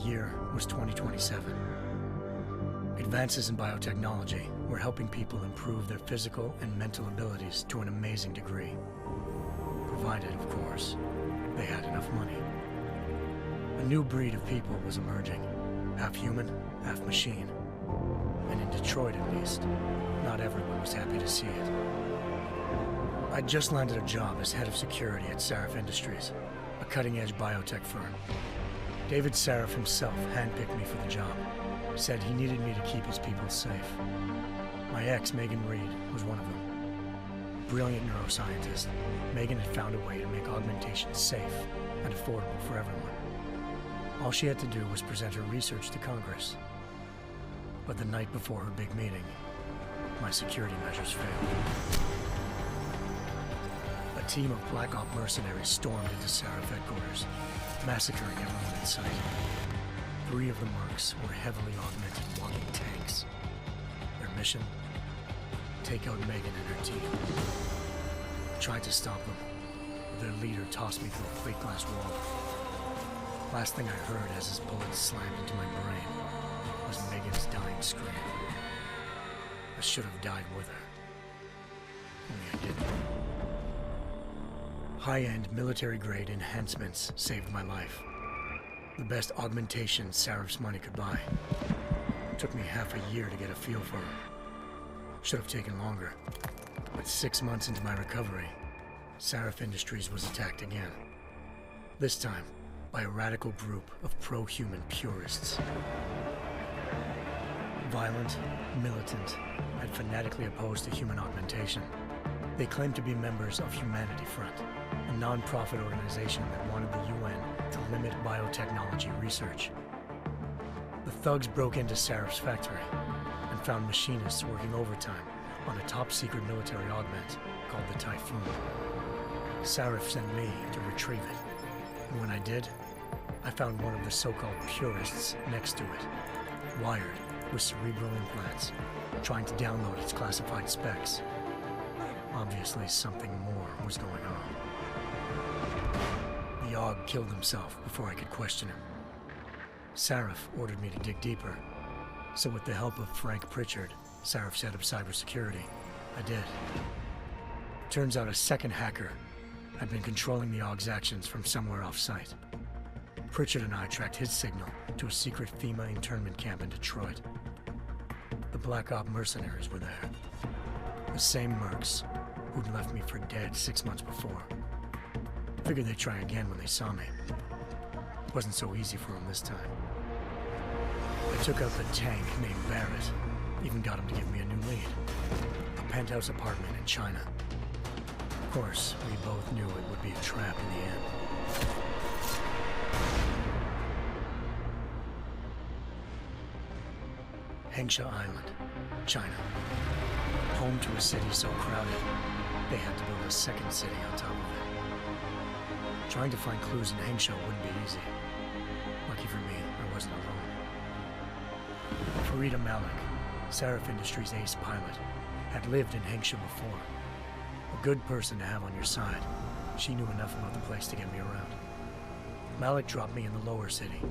year was 2027. Advances in biotechnology were helping people improve their physical and mental abilities to an amazing degree. Provided, of course, they had enough money. A new breed of people was emerging, half human, half machine. And in Detroit, at least, not everyone was happy to see it. I'd just landed a job as head of security at Sarif Industries, a cutting-edge biotech firm. David Sarif himself handpicked me for the job, said he needed me to keep his people safe. My ex, Megan Reed, was one of them. Brilliant neuroscientist, Megan had found a way to make augmentation safe and affordable for everyone. All she had to do was present her research to Congress. But the night before her big meeting, my security measures failed. A team of Black Op mercenaries stormed into Sarif headquarters, massacring everyone in sight. 3 of the mercs were heavily augmented walking tanks. Their mission? Take out Megan and her team. I tried to stop them, but their leader tossed me through a plate glass wall. Last thing I heard as his bullets slammed into my brain was Megan's dying scream. I should have died with her. Only I didn't. High-end military-grade enhancements saved my life. The best augmentation Sarif's money could buy. It took me half a year to get a feel for her. Should have taken longer. But 6 months into my recovery, Sarif Industries was attacked again. This time, by a radical group of pro-human purists. Violent, militant, and fanatically opposed to human augmentation. They claimed to be members of Humanity Front, a non-profit organization that wanted the UN to limit biotechnology research. The thugs broke into Sarif's factory and found machinists working overtime on a top-secret military augment called the Typhoon. Sarif sent me to retrieve it, and when I did, I found one of the so-called purists next to it, wired with cerebral implants, trying to download its classified specs. Obviously, something more was going on. The AUG killed himself before I could question him. Sarif ordered me to dig deeper, so with the help of Frank Pritchard, Sarif's head of cybersecurity, I did. Turns out a second hacker had been controlling the AUG's actions from somewhere off-site. Pritchard and I tracked his signal to a secret FEMA internment camp in Detroit. The Black Op mercenaries were there. The same mercs who'd left me for dead 6 months before. Figured they'd try again when they saw me. It wasn't so easy for them this time. I took out the tank named Barrett, even got him to give me a new lead. A penthouse apartment in China. Of course, we both knew it would be a trap in the end. Hengsha Island, China. Home to a city so crowded, they had to build a second city on top of it. Trying to find clues in Hengsha wouldn't be easy. Lucky for me, I wasn't alone. Farida Malik, Sarif Industries' ace pilot, had lived in Hengsha before. A good person to have on your side. She knew enough about the place to get me around. Malik dropped me in the lower city,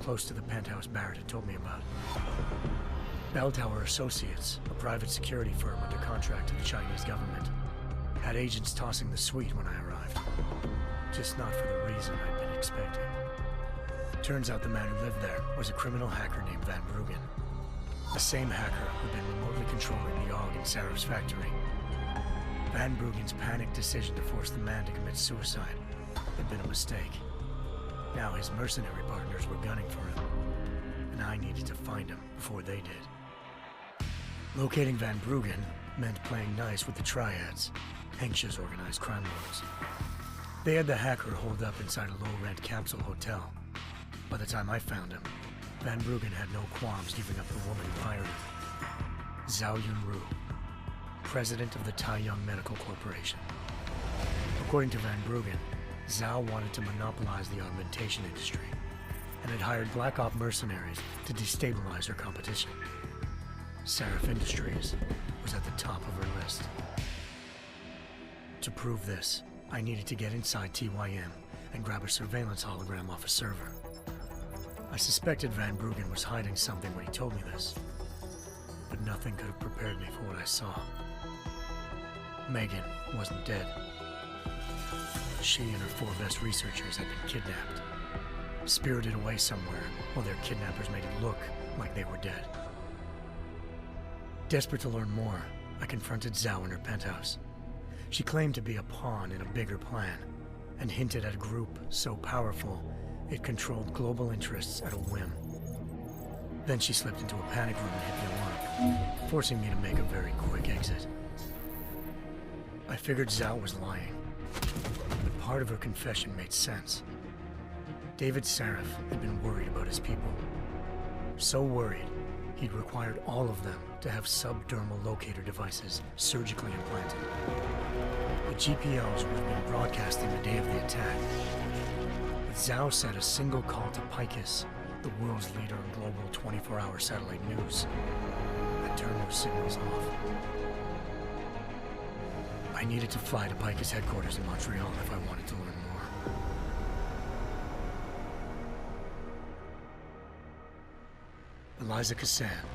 close to the penthouse Barrett had told me about. Bell Tower Associates, a private security firm under contract to the Chinese government, had agents tossing the suite when I arrived. Just not for the reason I'd been expecting. Turns out the man who lived there was a criminal hacker named Van Bruggen. The same hacker who'd been remotely controlling the AUG in Sarif's factory. Van Bruggen's panicked decision to force the man to commit suicide had been a mistake. Now his mercenary partners were gunning for him, and I needed to find him before they did. Locating Van Bruggen meant playing nice with the Triads, Hengsha's organized crime lords. They had the hacker holed up inside a low-rent capsule hotel. By the time I found him, Van Bruggen had no qualms giving up the woman who hired him. Zhao Yunru, president of the Taiyang Medical Corporation. According to Van Bruggen, Zhao wanted to monopolize the augmentation industry and had hired Black Op mercenaries to destabilize her competition. Sarif Industries was at the top of her list. To prove this, I needed to get inside TYM and grab a surveillance hologram off a server. I suspected Van Bruggen was hiding something when he told me this, but nothing could have prepared me for what I saw. Megan wasn't dead. She and her 4 best researchers had been kidnapped, spirited away somewhere while their kidnappers made it look like they were dead. Desperate to learn more, I confronted Zhao in her penthouse. She claimed to be a pawn in a bigger plan, and hinted at a group so powerful it controlled global interests at a whim. Then she slipped into a panic room and hit the alarm, forcing me to make a very quick exit. I figured Zhao was lying, but part of her confession made sense. David Sarif had been worried about his people. So worried, he'd required all of them to have subdermal locator devices surgically implanted. The GPLs would have been broadcasting the day of the attack. But Zhao said a single call to Picus, the world's leader in global 24-hour satellite news, had turned those signals off. I needed to fly to Picus headquarters in Montreal if I wanted to learn more. Eliza Cassan,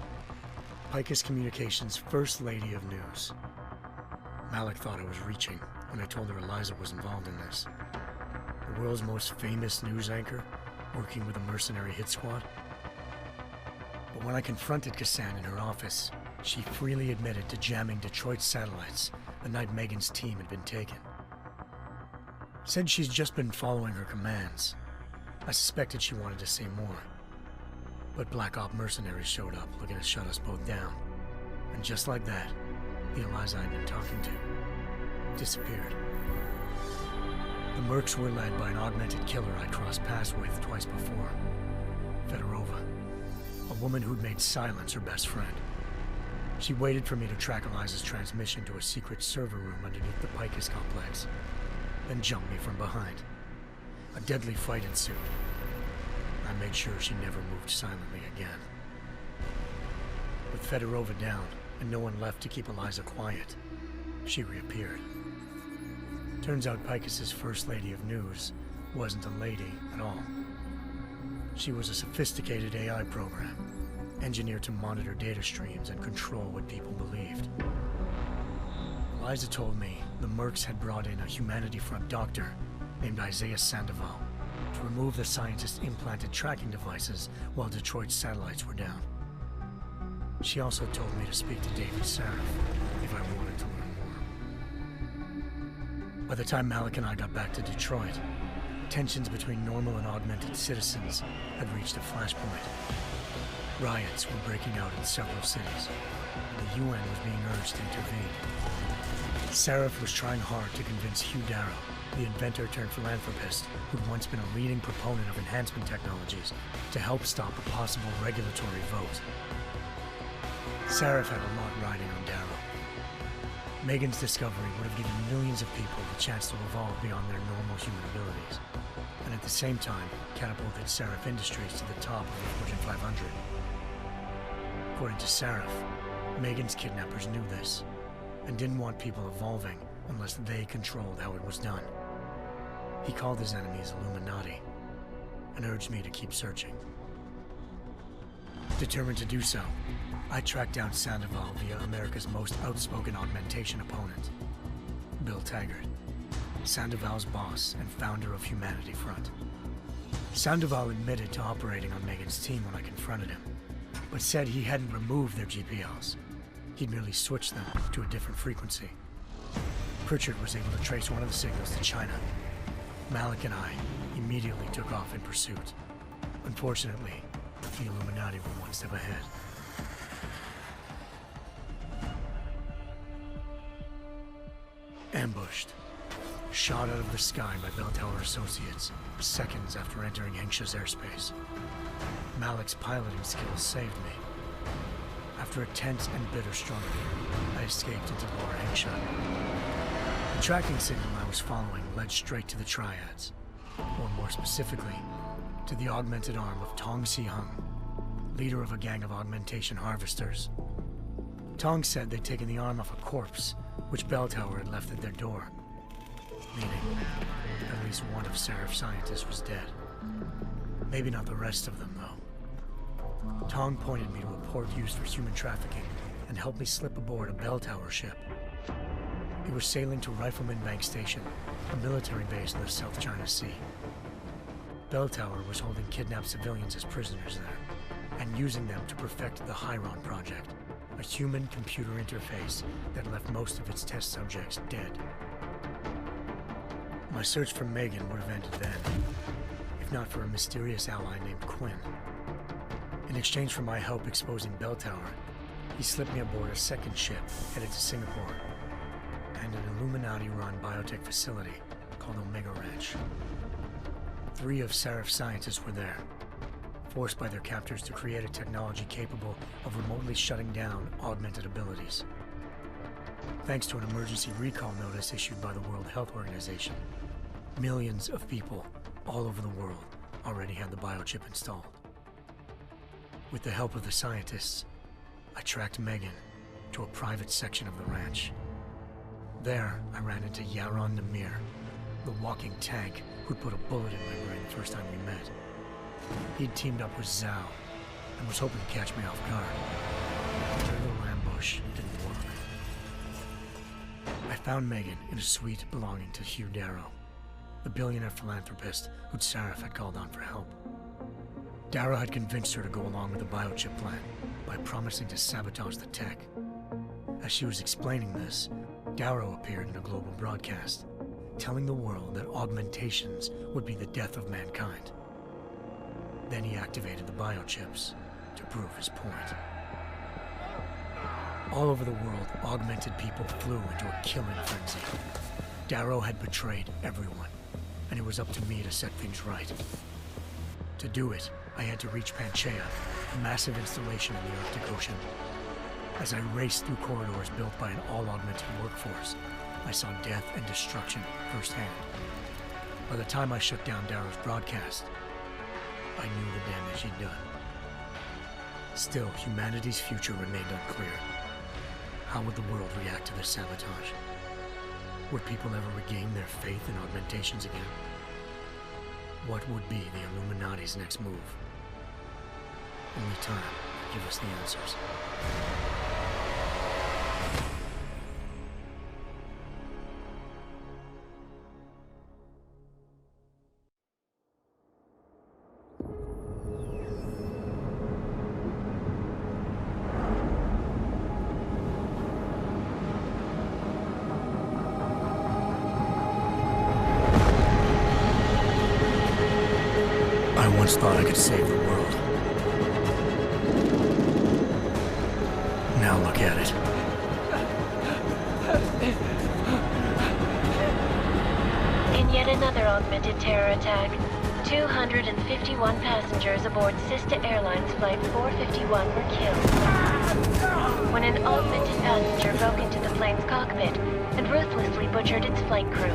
Picus Communications' First Lady of News. Malik thought I was reaching when I told her Eliza was involved in this. The world's most famous news anchor, working with a mercenary hit squad. But when I confronted Cassan in her office, she freely admitted to jamming Detroit's satellites the night Megan's team had been taken. Said she's just been following her commands. I suspected she wanted to say more. But Black Op mercenaries showed up looking to shut us both down. And just like that, the Eliza I'd been talking to disappeared. The Mercs were led by an augmented killer I crossed paths with twice before, Fedorova, a woman who'd made silence her best friend. She waited for me to track Eliza's transmission to a secret server room underneath the Picus complex, then jumped me from behind. A deadly fight ensued. I made sure she never moved silently again. With Fedorova down and no one left to keep Eliza quiet, she reappeared. Turns out Picus's First Lady of News wasn't a lady at all. She was a sophisticated AI program, engineered to monitor data streams and control what people believed. Eliza told me the Mercs had brought in a Humanity Front doctor named Isaiah Sandoval to remove the scientist's implanted tracking devices while Detroit's satellites were down. She also told me to speak to David Sarif if I wanted to learn more. By the time Malik and I got back to Detroit, tensions between normal and augmented citizens had reached a flashpoint. Riots were breaking out in several cities, and the UN was being urged to intervene. Sarif was trying hard to convince Hugh Darrow, the inventor turned philanthropist who'd once been a leading proponent of enhancement technologies, to help stop a possible regulatory vote. Sarif had a lot riding on Darrow. Megan's discovery would have given millions of people the chance to evolve beyond their normal human abilities, and at the same time catapulted Sarif Industries to the top of the Fortune 500. According to Sarif, Megan's kidnappers knew this, and didn't want people evolving unless they controlled how it was done. He called his enemies Illuminati, and urged me to keep searching. Determined to do so, I tracked down Sandoval via America's most outspoken augmentation opponent, Bill Taggart, Sandoval's boss and founder of Humanity Front. Sandoval admitted to operating on Megan's team when I confronted him, but said he hadn't removed their GPLs. He'd merely switched them to a different frequency. Pritchard was able to trace one of the signals to China. Malik and I immediately took off in pursuit. Unfortunately, the Illuminati were one step ahead. Ambushed. Shot out of the sky by Bell Tower Associates, seconds after entering Hengsha's airspace. Malik's piloting skills saved me. After a tense and bitter struggle, I escaped into Lower Hengsha. The tracking signal I was following led straight to the Triads, or more specifically, to the augmented arm of Tong Si-hung, leader of a gang of augmentation harvesters. Tong said they'd taken the arm off a corpse, which Bell Tower had left at their door, meaning at least one of Sarif's scientists was dead. Maybe not the rest of them, though. Tong pointed me to a port used for human trafficking and helped me slip aboard a bell tower ship. We were sailing to Rifleman Bank Station, a military base in the South China Sea. Bell Tower was holding kidnapped civilians as prisoners there, and using them to perfect the Hyron Project, a human-computer interface that left most of its test subjects dead. My search for Megan would have ended then, if not for a mysterious ally named Quinn. In exchange for my help exposing Bell Tower, he slipped me aboard a second ship headed to Singapore and an Illuminati-run biotech facility called Omega Ranch. 3 of Serif's scientists were there, forced by their captors to create a technology capable of remotely shutting down augmented abilities. Thanks to an emergency recall notice issued by the World Health Organization, millions of people all over the world already had the biochip installed. With the help of the scientists, I tracked Megan to a private section of the ranch. There, I ran into Yaron Namir, the walking tank who'd put a bullet in my brain the first time we met. He'd teamed up with Zhao and was hoping to catch me off guard. Their little ambush didn't work. I found Megan in a suite belonging to Hugh Darrow, the billionaire philanthropist who'd Serif had called on for help. Darrow had convinced her to go along with the biochip plan by promising to sabotage the tech. As she was explaining this, Darrow appeared in a global broadcast, telling the world that augmentations would be the death of mankind. Then he activated the biochips to prove his point. All over the world, augmented people flew into a killing frenzy. Darrow had betrayed everyone, and it was up to me to set things right. To do it, I had to reach Panchaea, a massive installation in the Arctic Ocean. As I raced through corridors built by an all-augmented workforce, I saw death and destruction firsthand. By the time I shut down Darrow's broadcast, I knew the damage he'd done. Still, humanity's future remained unclear. How would the world react to this sabotage? Would people ever regain their faith in augmentations again? What would be the Illuminati's next move? Only time will give us the answers. I once thought I could save the world. Now look at it. In yet another augmented terror attack, 251 passengers aboard Sista Airlines Flight 451 were killed when an augmented passenger broke into the plane's cockpit and ruthlessly butchered its flight crew.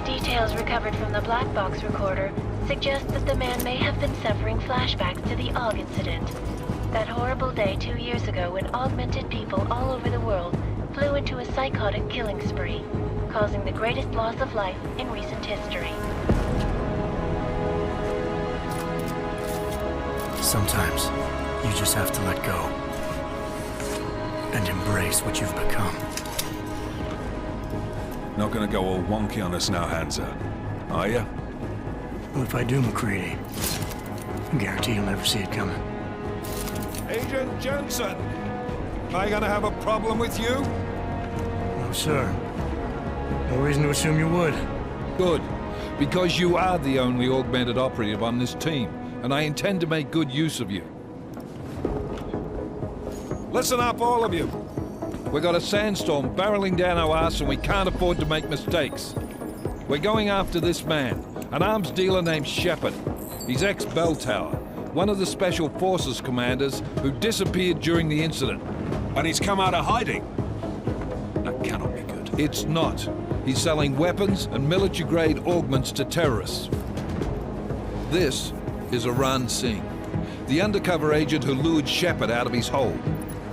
Details recovered from the black box recorder suggest that the man may have been suffering flashbacks to the AUG incident. That horrible day 2 years ago when augmented people all over the world flew into a psychotic killing spree, causing the greatest loss of life in recent history. Sometimes, you just have to let go and embrace what you've become. Not gonna go all wonky on us now, Hansa, are ya? Well, if I do, McCready, I guarantee you'll never see it coming. Agent Jensen! Am I gonna have a problem with you? No, sir. No reason to assume you would. Good, because you are the only augmented operative on this team, and I intend to make good use of you. Listen up, all of you. We got a sandstorm barreling down our ass and we can't afford to make mistakes. We're going after this man, an arms dealer named Shepard. He's ex-Bell Tower, one of the Special Forces commanders who disappeared during the incident. And he's come out of hiding. That cannot be good. It's not. He's selling weapons and military-grade augments to terrorists. This is Aran Singh, the undercover agent who lured Shepard out of his hole.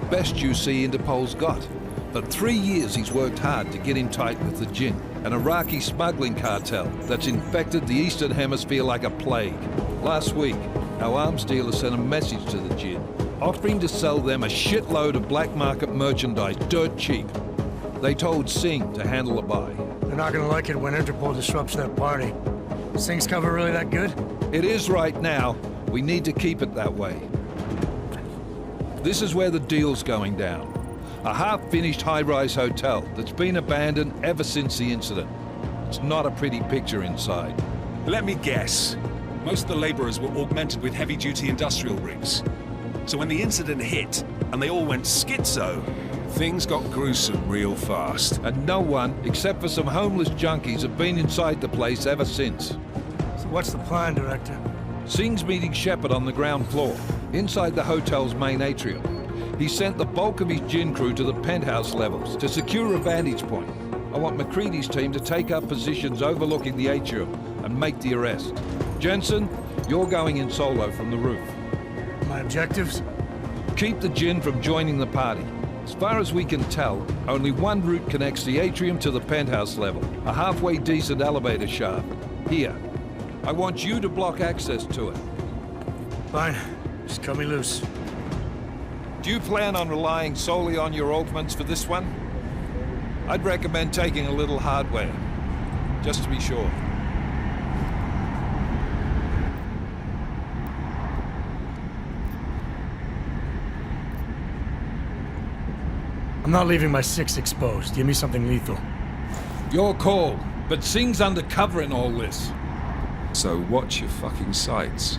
best UC Interpol's got. For 3 years he's worked hard to get in tight with the Jinn, an Iraqi smuggling cartel that's infected the Eastern Hemisphere like a plague. Last week, our arms dealer sent a message to the Jinn, offering to sell them a shitload of black market merchandise dirt cheap. They told Singh to handle the buy. They're not gonna like it when Interpol disrupts their party. Singh's cover really that good? It is right now. We need to keep it that way. This is where the deal's going down. A half-finished high-rise hotel that's been abandoned ever since the incident. It's not a pretty picture inside. Let me guess. Most of the laborers were augmented with heavy-duty industrial rigs. So when the incident hit, and they all went schizo, things got gruesome real fast. And no one, except for some homeless junkies, have been inside the place ever since. So what's the plan, Director? Singh's meeting Shepard on the ground floor, inside the hotel's main atrium. He sent the bulk of his Jinn crew to the penthouse levels to secure a vantage point. I want McCready's team to take up positions overlooking the atrium and make the arrest. Jensen, you're going in solo from the roof. My objectives? Keep the Jinn from joining the party. As far as we can tell, only one route connects the atrium to the penthouse level, a halfway decent elevator shaft. Here. I want you to block access to it. Fine. Just cut me loose. Do you plan on relying solely on your augments for this one? I'd recommend taking a little hardware, just to be sure. I'm not leaving my 6 exposed. Give me something lethal. Your call, but Singh's undercover in all this. So watch your fucking sights.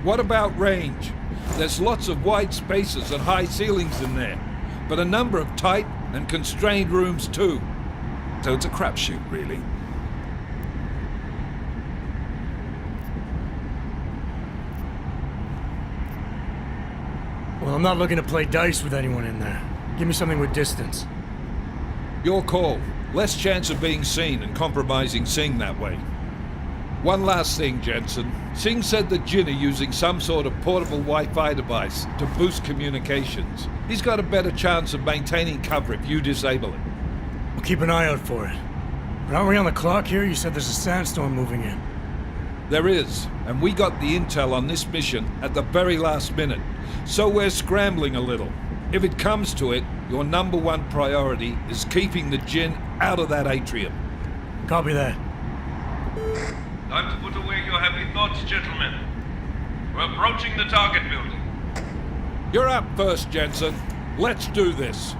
What about range? There's lots of wide spaces and high ceilings in there, but a number of tight and constrained rooms too. So it's a crapshoot, really. Well, I'm not looking to play dice with anyone in there. Give me something with distance. Your call. Less chance of being seen and compromising Singh that way. One last thing, Jensen. Singh said the Jinn are using some sort of portable Wi-Fi device to boost communications. He's got a better chance of maintaining cover if you disable it. We'll keep an eye out for it. But aren't we on the clock here? You said there's a sandstorm moving in. There is, and we got the intel on this mission at the very last minute, so we're scrambling a little. If it comes to it, your number one priority is keeping the Jinn out of that atrium. Copy that. Time to put away your heavy thoughts, gentlemen. We're approaching the target building. You're up first, Jensen. Let's do this.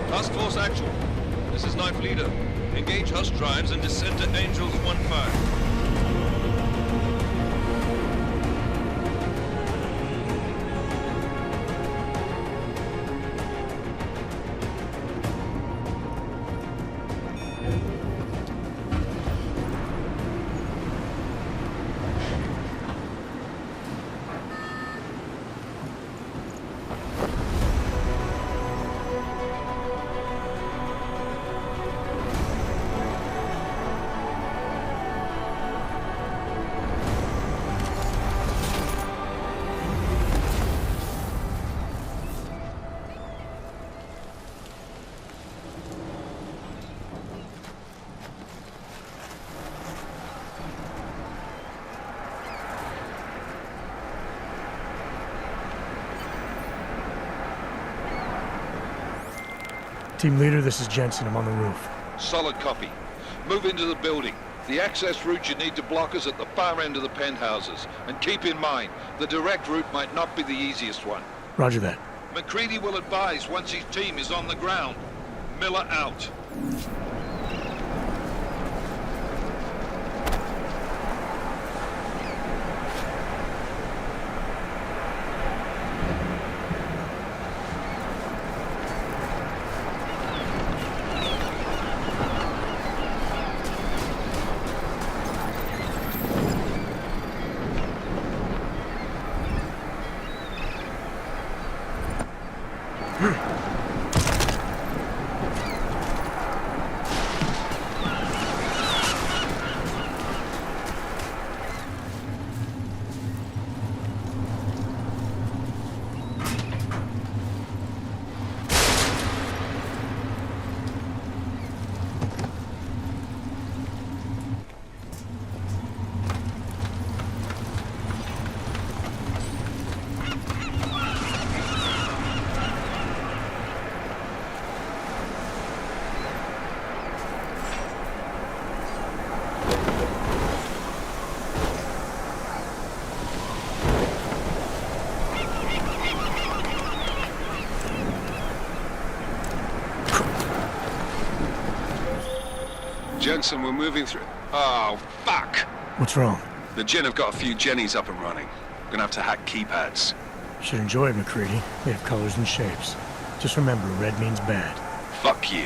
Task Force Actual. This is Knife Leader. Engage Hush drives and descend to Angels 1-5. Team leader, this is Jensen. I'm on the roof. Solid copy. Move into the building. The access route you need to block is at the far end of the penthouses. And keep in mind, the direct route might not be the easiest one. Roger that. McCready will advise once his team is on the ground. Miller out. Jensen, we're moving through... Oh, fuck! What's wrong? The Jinn have got a few Jennies up and running. Gonna have to hack keypads. Should enjoy it, McCready. They have colors and shapes. Just remember, red means bad. Fuck you.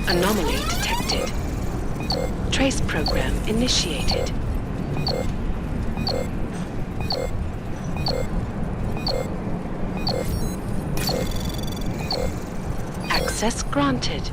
Anomaly detected. Trace program initiated. Access granted.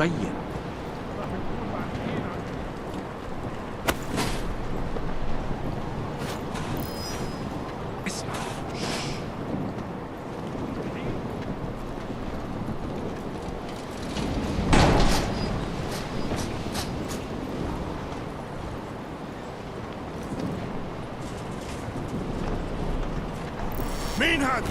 مبين. اسمع. مين هاد؟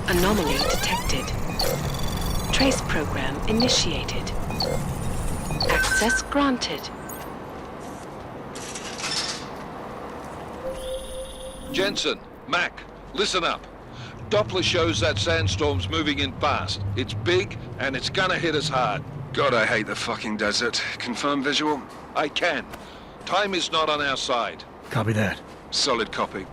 Anomaly detected. Trace program initiated. Access granted. Jensen, Mac, listen up. Doppler shows that sandstorm's moving in fast. It's big, and it's gonna hit us hard. God, I hate the fucking desert. Confirm visual? I can. Time is not on our side. Copy that. Solid copy.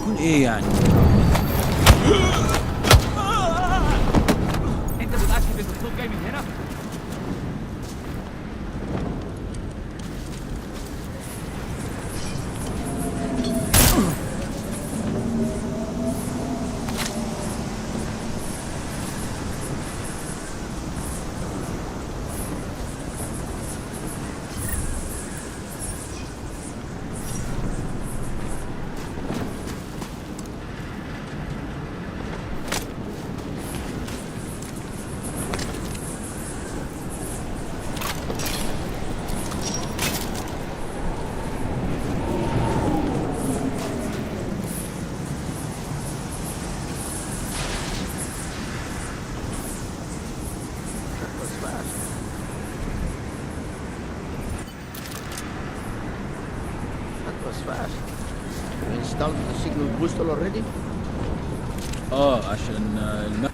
يكون ايه يعني؟ انت متأكد ان الصوت جاي من هنا؟ عشان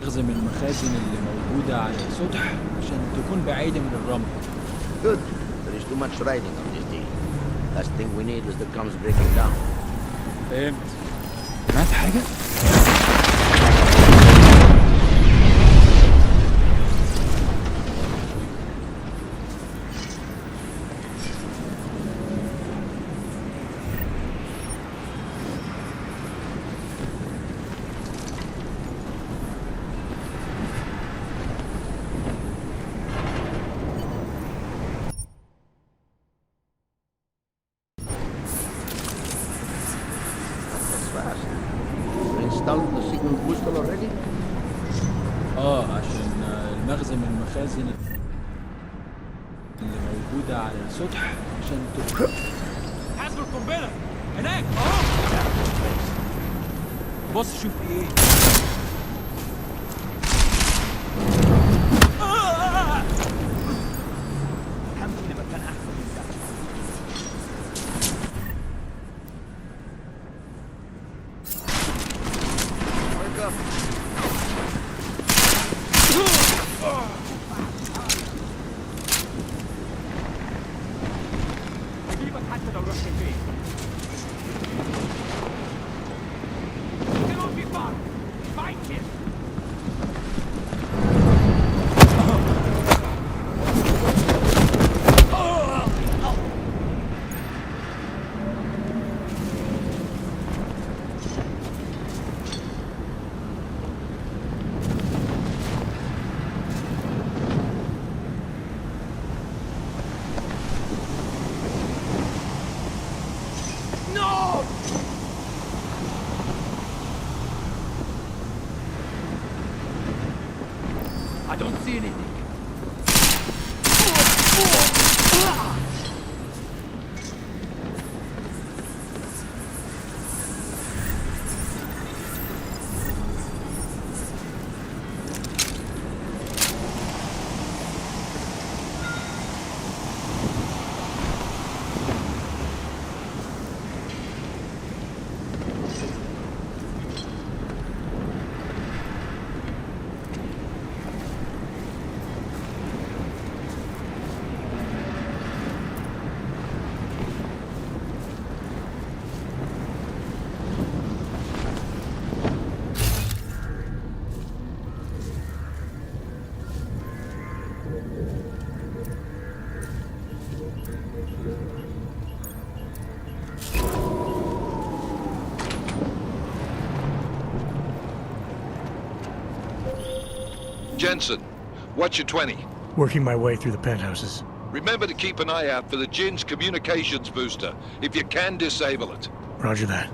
تخزن المخازن اللي موجودة على السطح عشان تكون بعيدة من الرمل. Good. There is too much riding on this deal. Last thing we need is the comes breaking down. فهمت. سمعت حاجة؟ عشان المخزن من المخازن اللي موجودة على السطح عشان حاسب القنبلة هناك اهو. بص شوف ايه. الحمد لله مكان احسن من ده. I don't see anything. Jensen, what's your 20? Working my way through the penthouses. Remember to keep an eye out for the Jin's communications booster. If you can, disable it. Roger that.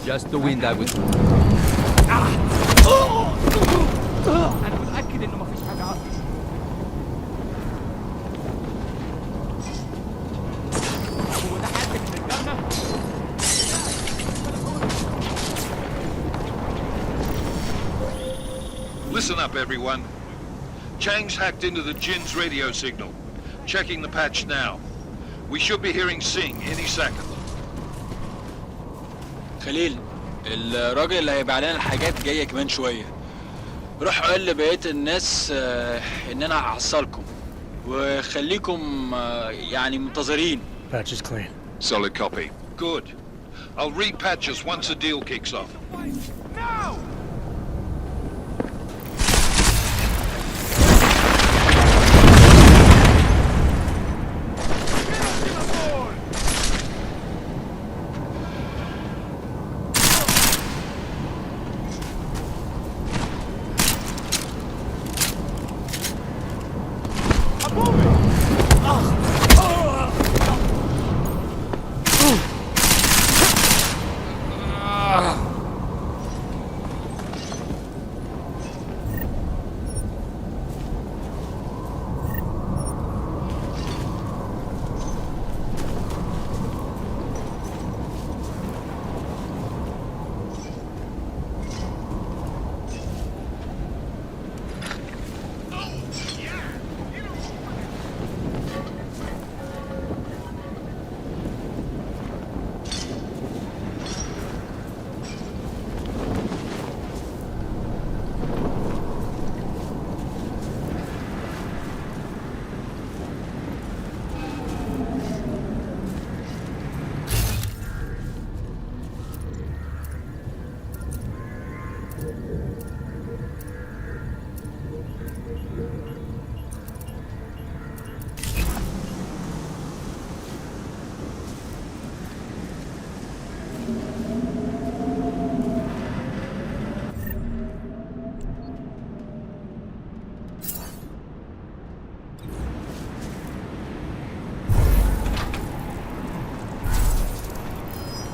Just the wind, I would. أنا متأكد إنه مفيش حاجة عندي. هو ده حد من رجالنا؟ Listen up, everyone. Chang's hacked into the Jin's radio signal. Checking the patch now. We should be hearing Sing any second. خليل، الراجل اللي هيبيع لنا الحاجات جايه كمان شويه. روح قول لبقيه الناس ان انا هحصلكم وخليكم يعني منتظرين. Patch is clean. Solid copy. Good. I'll repatch us once the deal kicks off. No!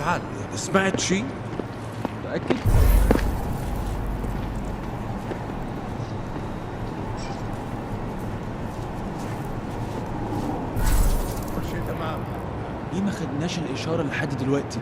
تعال، سمعت شيء؟ متأكد؟ كل شيء تمام. ليه ما خدناش الاشاره لحد دلوقتي؟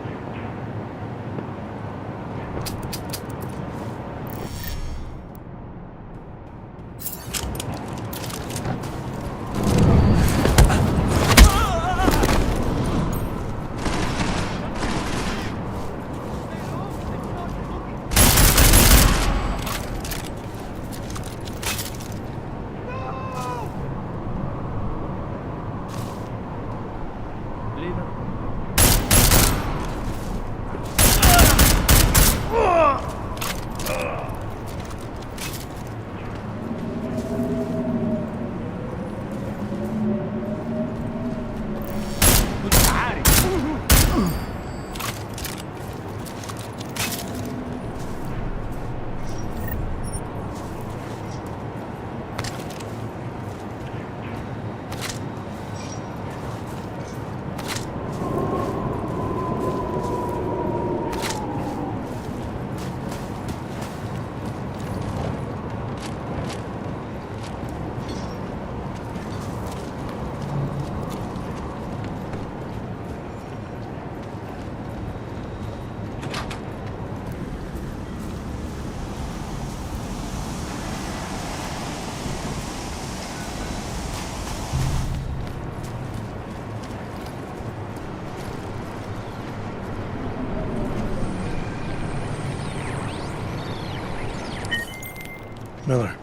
Miller,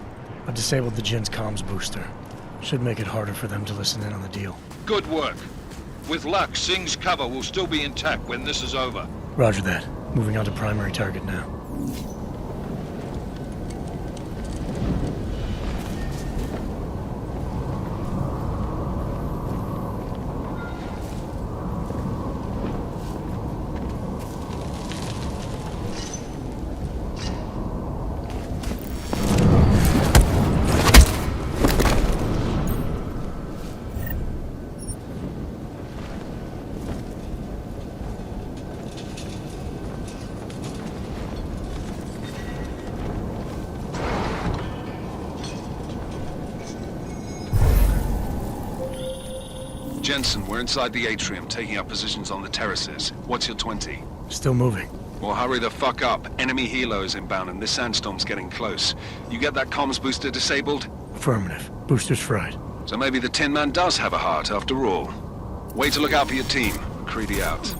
I've disabled the Jin's comms booster. Should make it harder for them to listen in on the deal. Good work. With luck, Sing's cover will still be intact when this is over. Roger that. Moving on to primary target now. Jensen, we're inside the atrium, taking up positions on the terraces. What's your 20? Still moving. Well, hurry the fuck up. Enemy helo is inbound and this sandstorm's getting close. You get that comms booster disabled? Affirmative. Booster's fried. So maybe the Tin Man does have a heart after all. Way to look out for your team. Creedy out.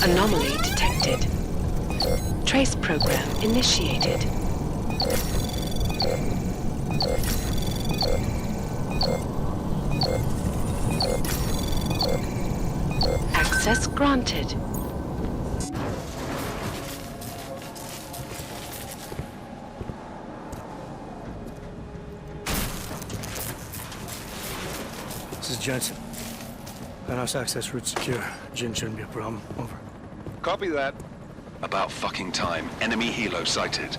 Anomaly detected. Trace program initiated. Access granted. This is Jensen. Penthouse access route secure. Jin shouldn't be a problem. Over. Copy that. About fucking time. Enemy helo sighted.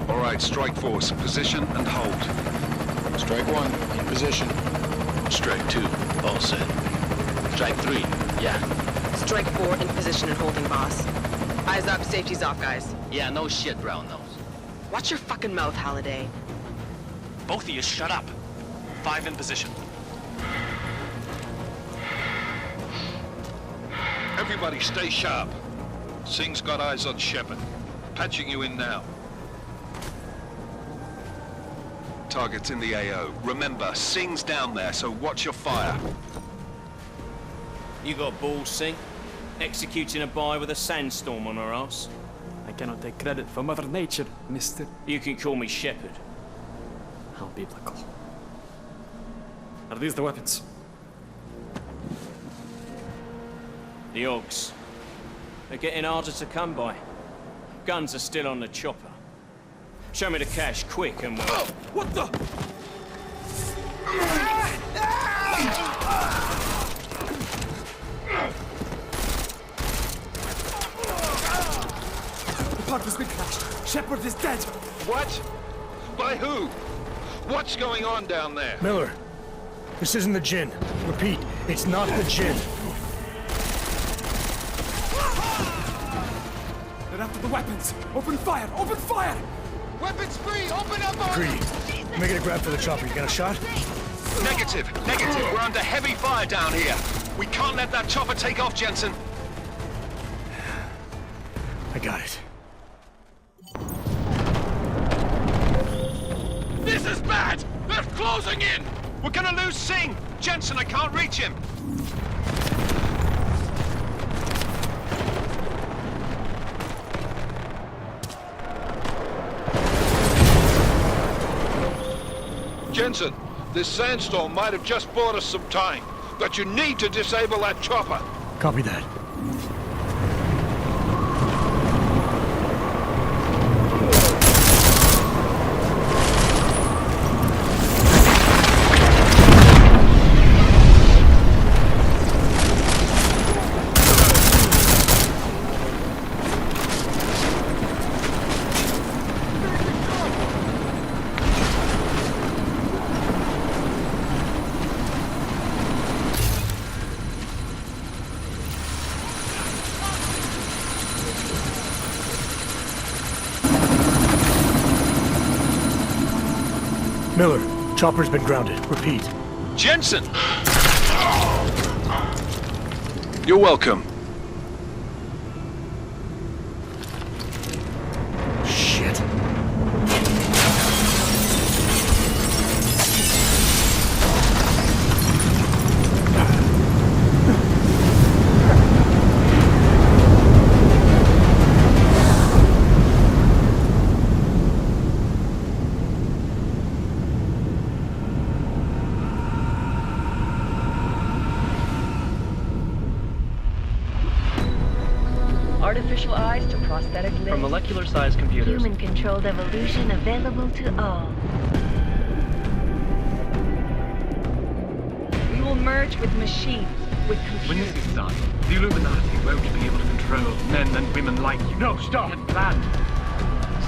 All right, Strike Force, position and hold. Strike 1, in position. Strike 2, all set. Strike 3, yeah. Strike 4, in position and holding, boss. Eyes up, safety's off, guys. Yeah, no shit, brown nose. Watch your fucking mouth, Halliday. Both of you, shut up. 5 in position. Everybody stay sharp. Singh's got eyes on Shepard. Patching you in now. Target's in the AO. Remember, Singh's down there, so watch your fire. You got balls, Singh? Executing a buy with a sandstorm on our ass? I cannot take credit for Mother Nature, mister. You can call me Shepard. How biblical. Are these the weapons? The Ogs. They're getting harder to come by. Guns are still on the chopper. Show me the cash, quick, and we'll... Oh, what the? The part has been crashed. Shepard is dead. What? By who? What's going on down there? Miller, this isn't the Jinn. Repeat, it's not the Jinn. They're after the weapons. Open fire! Open fire! Weapons free! Open up! Greedy. Make it a grab for the chopper. You got a shot? Negative. We're under heavy fire down here. We can't let that chopper take off, Jensen. I got it. This is bad! They're closing in! We're gonna lose Singh! Jensen, I can't reach him! Jensen, this sandstorm might have just bought us some time, but you need to disable that chopper. Copy that. Miller, chopper's been grounded. Repeat. Jensen! You're welcome. Shit. artificial eyes to prosthetic limbs. From molecular-sized computers. Human-controlled evolution available to all. We will merge with machines, with computers. When this is done, the Illuminati won't be able to control men and women like you. No, stop! And planned.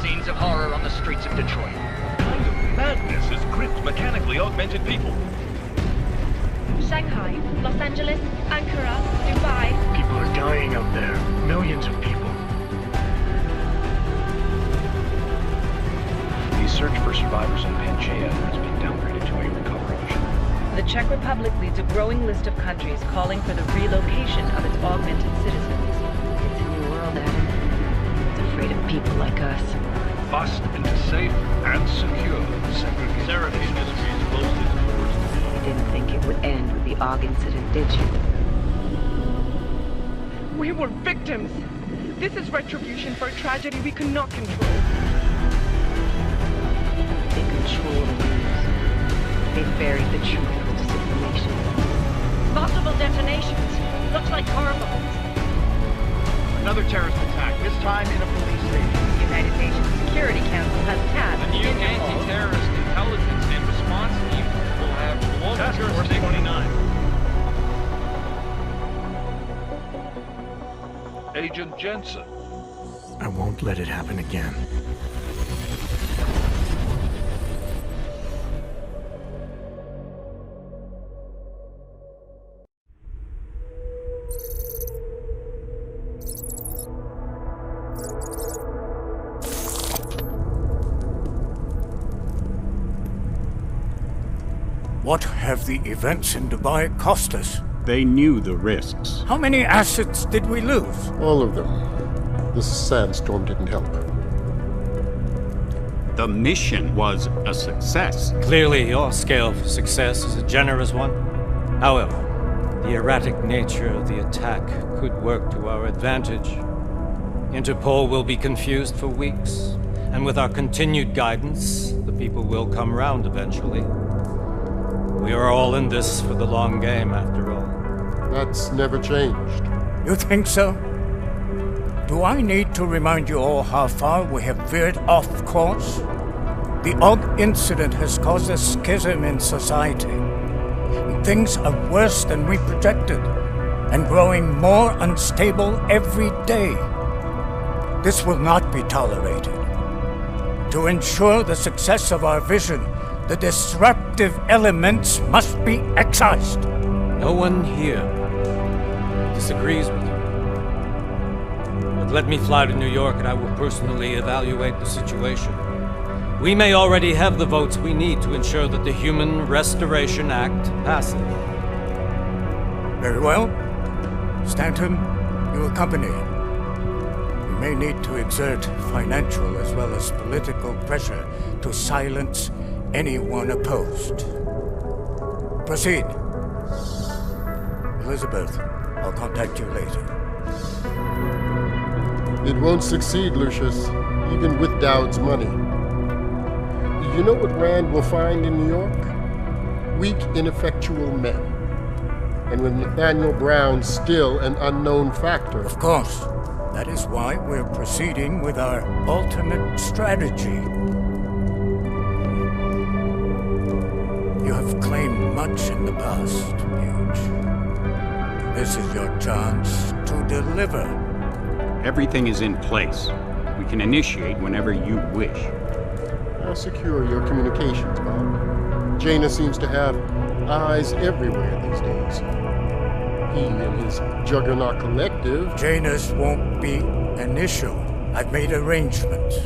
Scenes of horror on the streets of Detroit. What kind of madness has gripped mechanically augmented people? Shanghai, Los Angeles, Ankara, Dubai. People are dying out there. Millions of people. The search for survivors in Pangaea has been downgraded to a recovery mission. The Czech Republic leads a growing list of countries calling for the relocation of its augmented citizens. It's a new world, Adam. It's afraid of people like us. Bust into safe and secure segregation. Seraph Industries closely towards. You didn't think it would end with the AUG incident, did you? We were victims. This is retribution for a tragedy we cannot control. They control the news. They buried the truth with disinformation. Possible detonations. Looks like car bombs. Another terrorist attack, this time in a police station. The United Nations Security Council has tasked The new anti-terrorist intelligence and response team will have global jurisdiction. 29. Agent Jensen. I won't let it happen again. What have the events in Dubai cost us? They knew the risks. How many assets did we lose? All of them. This sandstorm didn't help. The mission was a success. Clearly, your scale of success is a generous one. However, the erratic nature of the attack could work to our advantage. Interpol will be confused for weeks, and with our continued guidance, the people will come round eventually. We are all in this for the long game, after all. That's never changed. You think so? Do I need to remind you all how far we have veered off course? The AUG incident has caused a schism in society. Things are worse than we projected, and growing more unstable every day. This will not be tolerated. To ensure the success of our vision, the disruptive elements must be excised. No one here disagrees with you. But let me fly to New York and I will personally evaluate the situation. We may already have the votes we need to ensure that the Human Restoration Act passes. Very well. Stanton, you accompany. We may need to exert financial as well as political pressure to silence anyone opposed. Proceed. Elizabeth, I'll contact you later. It won't succeed, Lucius, even with Dowd's money. You know what Rand will find in New York? Weak, ineffectual men. And with Nathaniel Brown still an unknown factor. Of course. That is why we're proceeding with our alternate strategy. You have claimed much in the past, Paige. This is your chance to deliver. Everything is in place. We can initiate whenever you wish. How secure your communications, Bob? Jaina seems to have eyes everywhere these days. He and his Juggernaut Collective... Janus won't be an issue. I've made arrangements.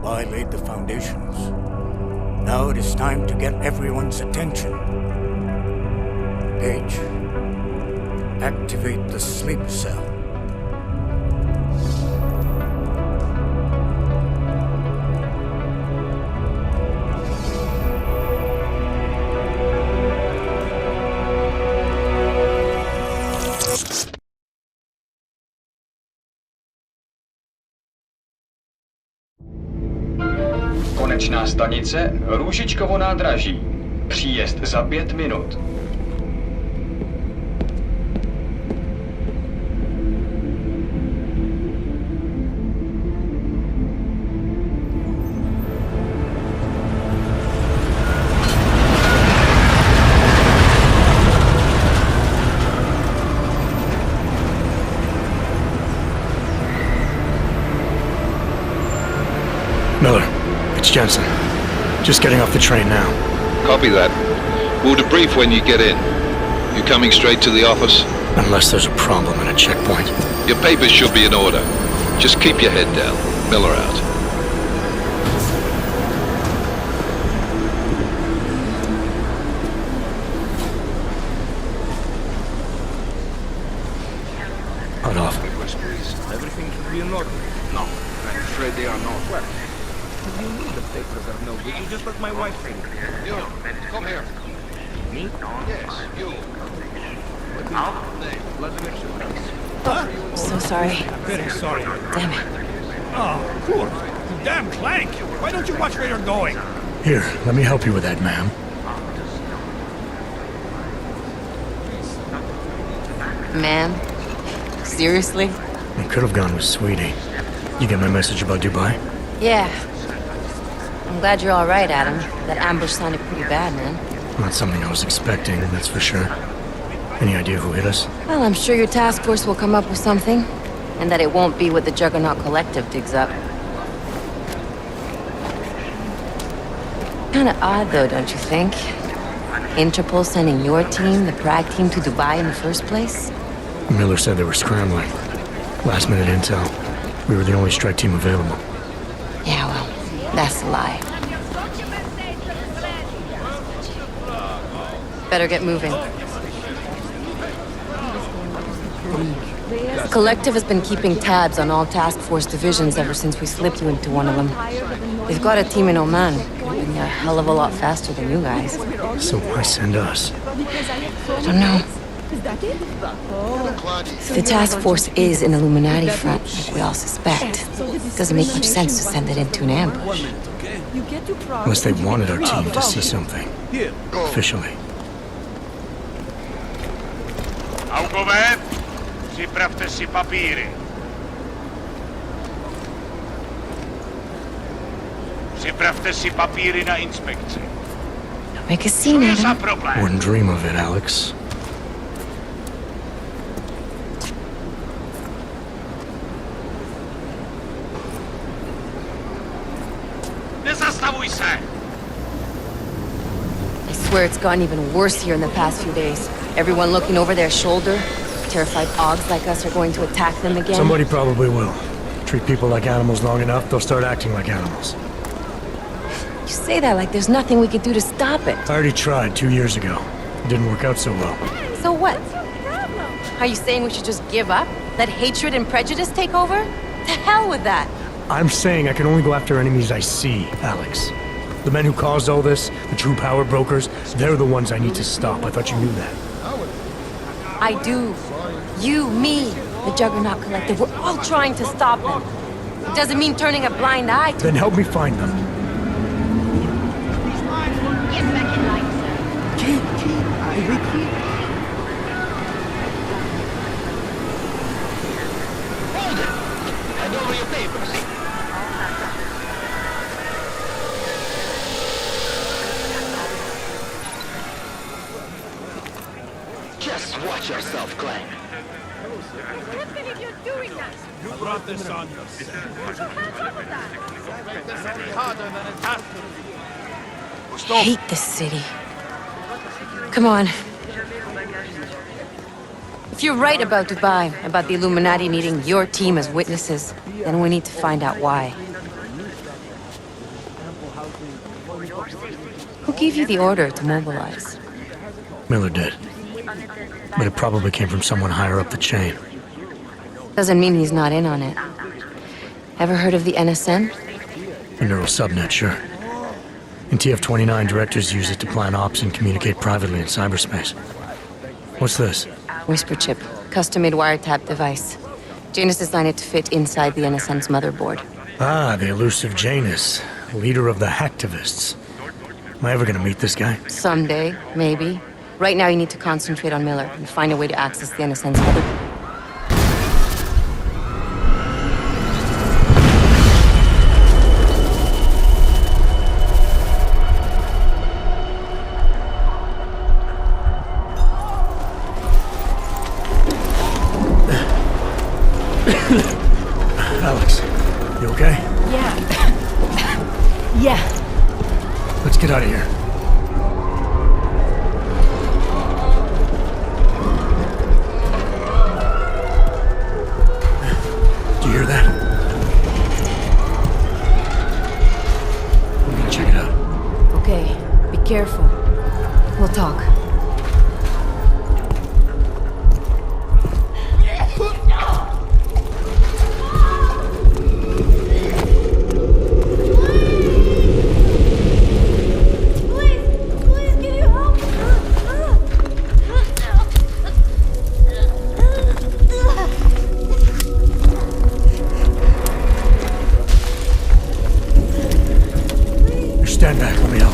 I laid the foundations. Now it is time to get everyone's attention. Paige, activate the sleep cell. Konečná stanice Růžičkovo nádraží. Příjezd za 5 minut. Jensen. Just getting off the train now. Copy that. We'll debrief when you get in. You coming straight to the office? Unless there's a problem at a checkpoint. Your papers should be in order. Just keep your head down. Miller out. Hold off. Everything should be in order. No, I'm afraid they are not. Well, you need the papers are no good. You just let my wife think. You, come here. Me? Yes, you. So sorry. Very sorry. Damn it. Oh, poor. Damn clank. Why don't you watch where you're going? Here, let me help you with that, ma'am. Ma'am? Seriously? I could have gone with Sweetie. You get my message about Dubai? Yeah. I'm glad you're all right, Adam. That ambush sounded pretty bad, man. Not something I was expecting, that's for sure. Any idea who hit us? Well, I'm sure your task force will come up with something. And that it won't be what the Juggernaut Collective digs up. Kinda odd, though, don't you think? Interpol sending your team, the Prague team, to Dubai in the first place? Miller said they were scrambling. Last minute intel. We were the only strike team available. Yeah, well, that's a lie. Better get moving. Collective has been keeping tabs on all task force divisions ever since we slipped you into one of them. They've got a team in Oman. Moving a hell of a lot faster than you guys. So why send us? I don't know. If the task force is an Illuminati front, like we all suspect, it doesn't make much sense to send it into an ambush. Unless they wanted our team to see something. Officially. Augover, připravte si papíry. Připravte si papíry na inspekci. Don't make a scene, Adam. Wouldn't dream of it, Alex. Nezastavuj se! I swear it's gotten even worse here in the past few days. Everyone looking over their shoulder. Terrified Augs like us are going to attack them again. Somebody probably will. Treat people like animals long enough, they'll start acting like animals. You say that like there's nothing we could do to stop it. I already tried 2 years ago. It didn't work out so well. So what? Are you saying we should just give up? Let hatred and prejudice take over? To hell with that! I'm saying I can only go after enemies I see, Alex. The men who caused all this, the true power brokers, they're the ones I need to stop. I thought you knew that. I do. You, me, the Juggernaut Collective, we're all trying to stop them. It doesn't mean turning a blind eye to Then help me find them. Get back in line, Hold it! Hand over your papers. Just watch yourself, Clank. Can't believe you're doing that! You brought this on yourself. Harder than it has to be. I hate this city. Come on. If you're right about Dubai, about the Illuminati needing your team as witnesses, then we need to find out why. Who gave you the order to mobilize? Miller did. But it probably came from someone higher up the chain. Doesn't mean he's not in on it. Ever heard of the NSN? A neural subnet, sure. In TF-29, directors use it to plan ops and communicate privately in cyberspace. What's this? Whisper chip. Custom-made wiretap device. Janus designed it to fit inside the NSN's motherboard. Ah, the elusive Janus, leader of the hacktivists. Am I ever gonna meet this guy? Someday, maybe. Right now you need to concentrate on Miller and find a way to access the NSN's motherboard. Alex, you okay? Yeah. Yeah. Let's get out of here. Do you hear that? We're gonna check it out. Okay, be careful. We'll talk. Stand back, let me help.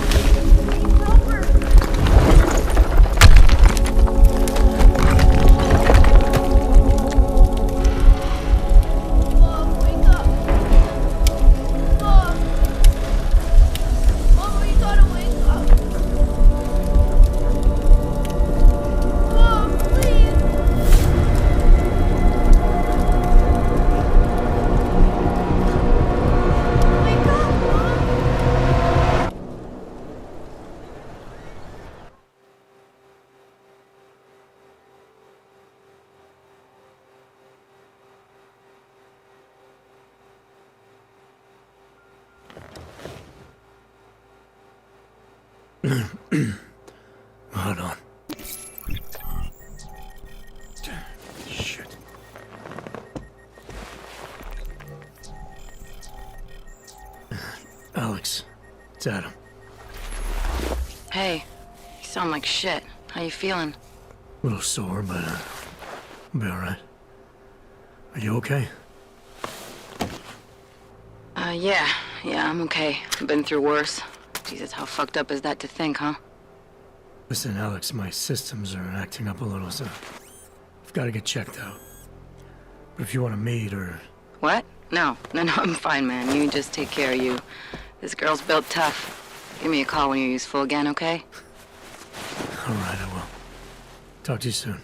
Hold on. Shit. Alex, it's Adam. Hey, you sound like shit. How you feeling? A little sore, but I'll be alright. Are you okay? Yeah, I'm okay. I've been through worse. Jesus, how fucked up is that to think, huh? Listen, Alex, my systems are acting up a little, so I've got to get checked out. But if you want to meet or... What? No, I'm fine, man. You just take care of you. This girl's built tough. Give me a call when you're useful again, okay? Alright, I will. Talk to you soon.